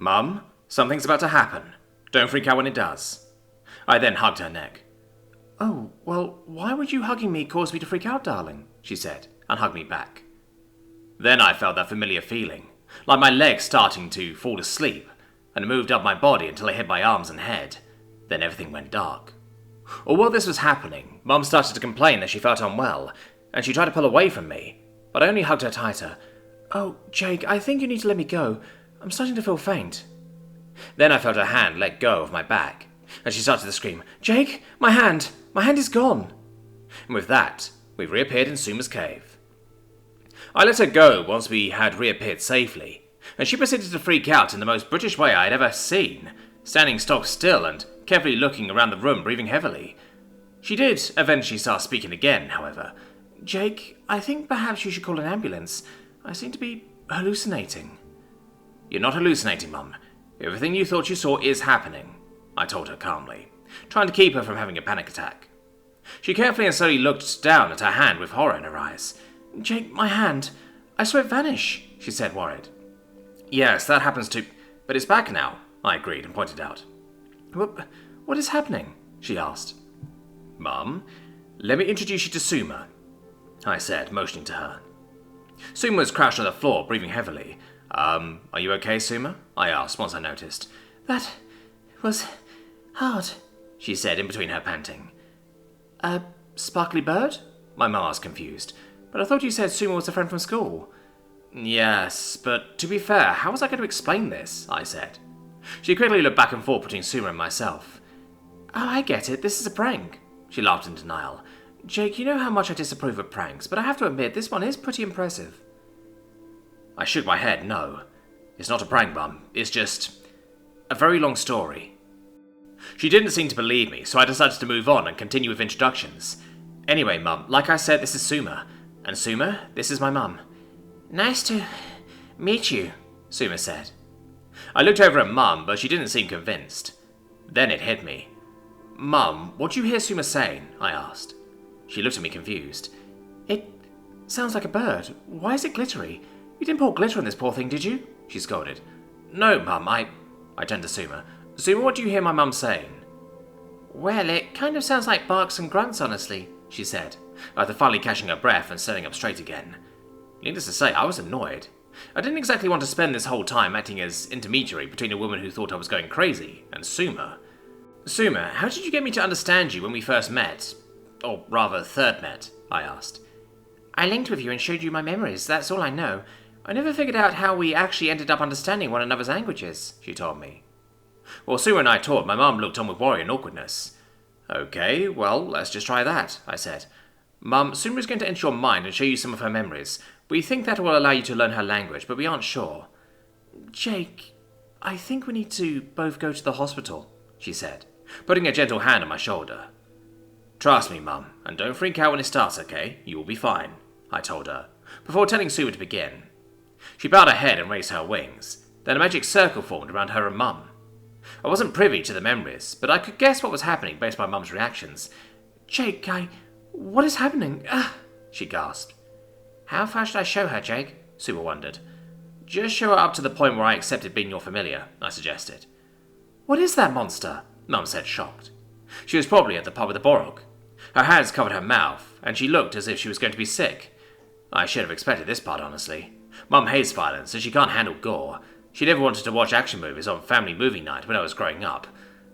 Mum, something's about to happen. Don't freak out when it does. I then hugged her neck. Oh, well, why would you hugging me cause me to freak out, darling? She said, and hugged me back. Then I felt that familiar feeling, like my legs starting to fall asleep, and it moved up my body until it hit my arms and head. Then everything went dark. Or while this was happening, Mum started to complain that she felt unwell, and she tried to pull away from me, but I only hugged her tighter. Oh, Jake, I think you need to let me go. I'm starting to feel faint. Then I felt her hand let go of my back, and she started to scream, Jake, my hand! My hand is gone! And with that, we reappeared in Suma's cave. I let her go once we had reappeared safely, and she proceeded to freak out in the most British way I had ever seen, standing stock still and carefully looking around the room, breathing heavily. She did eventually start speaking again, however. Jake, I think perhaps you should call an ambulance. I seem to be hallucinating. You're not hallucinating, Mum. Everything you thought you saw is happening, I told her calmly, trying to keep her from having a panic attack. She carefully and slowly looked down at her hand with horror in her eyes. Jake, my hand. I saw it vanish, she said, worried. Yes, that happens too, but it's back now, I agreed and pointed out. What is happening? She asked. Mum, let me introduce you to Suma, I said, motioning to her. Suma was crouched on the floor, breathing heavily. Are you okay, Suma? I asked once I noticed. That was hard, she said in between her panting. A sparkly bird? My mum asked, confused. But I thought you said Suma was a friend from school. Yes, but to be fair, how was I going to explain this? I said. She quickly looked back and forth between Suma and myself. Oh, I get it. This is a prank. She laughed in denial. Jake, you know how much I disapprove of pranks, but I have to admit this one is pretty impressive. I shook my head. No, it's not a prank, Mum. It's just a very long story. She didn't seem to believe me, so I decided to move on and continue with introductions. Anyway, Mum, like I said, this is Suma. And Suma, this is my mum. Nice to meet you, Suma said. I looked over at Mum, but she didn't seem convinced. Then it hit me. Mum, what do you hear Suma saying? I asked. She looked at me confused. It sounds like a bird. Why is it glittery? You didn't pour glitter on this poor thing, did you? She scolded. No, Mum, I turned to Suma. Suma, what do you hear my mum saying? Well, it kind of sounds like barks and grunts, honestly, she said, after finally catching her breath and standing up straight again. Needless to say, I was annoyed. I didn't exactly want to spend this whole time acting as intermediary between a woman who thought I was going crazy and Suma. Suma, how did you get me to understand you when we first met? Or rather, third met, I asked. I linked with you and showed you my memories, that's all I know. I never figured out how we actually ended up understanding one another's languages, she told me. While Suma and I talked, my mum looked on with worry and awkwardness. Okay, well, let's just try that, I said. Mum, Suma is going to enter your mind and show you some of her memories. We think that will allow you to learn her language, but we aren't sure. Jake, I think we need to both go to the hospital, she said, putting a gentle hand on my shoulder. Trust me, Mum, and don't freak out when it starts, okay? You will be fine, I told her, before telling Suma to begin. She bowed her head and raised her wings. Then a magic circle formed around her and Mum. I wasn't privy to the memories, but I could guess what was happening based on Mum's reactions. Jake, what is happening? She gasped. How far should I show her, Jake? Suma wondered. Just show her up to the point where I accepted being your familiar, I suggested. What is that monster? Mum said, shocked. She was probably at the pub with the Borog. Her hands covered her mouth, and she looked as if she was going to be sick. I should have expected this part, honestly. Mum hates violence, and she can't handle gore. She never wanted to watch action movies on family movie night when I was growing up.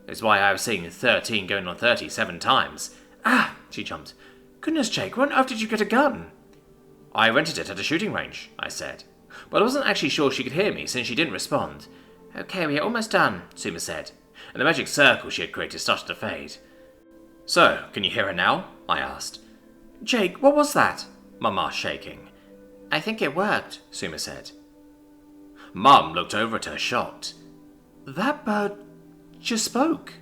It's why I was seeing 13 going on 37 times. She jumped. Goodness, Jake, where on earth did you get a gun? I rented it at a shooting range, I said. But I wasn't actually sure she could hear me since she didn't respond. Okay, we're almost done, Suma said, and the magic circle she had created started to fade. So, can you hear her now? I asked. Jake, what was that? Mum asked, shaking. I think it worked, Suma said. Mum looked over at her, shocked. That bird just spoke,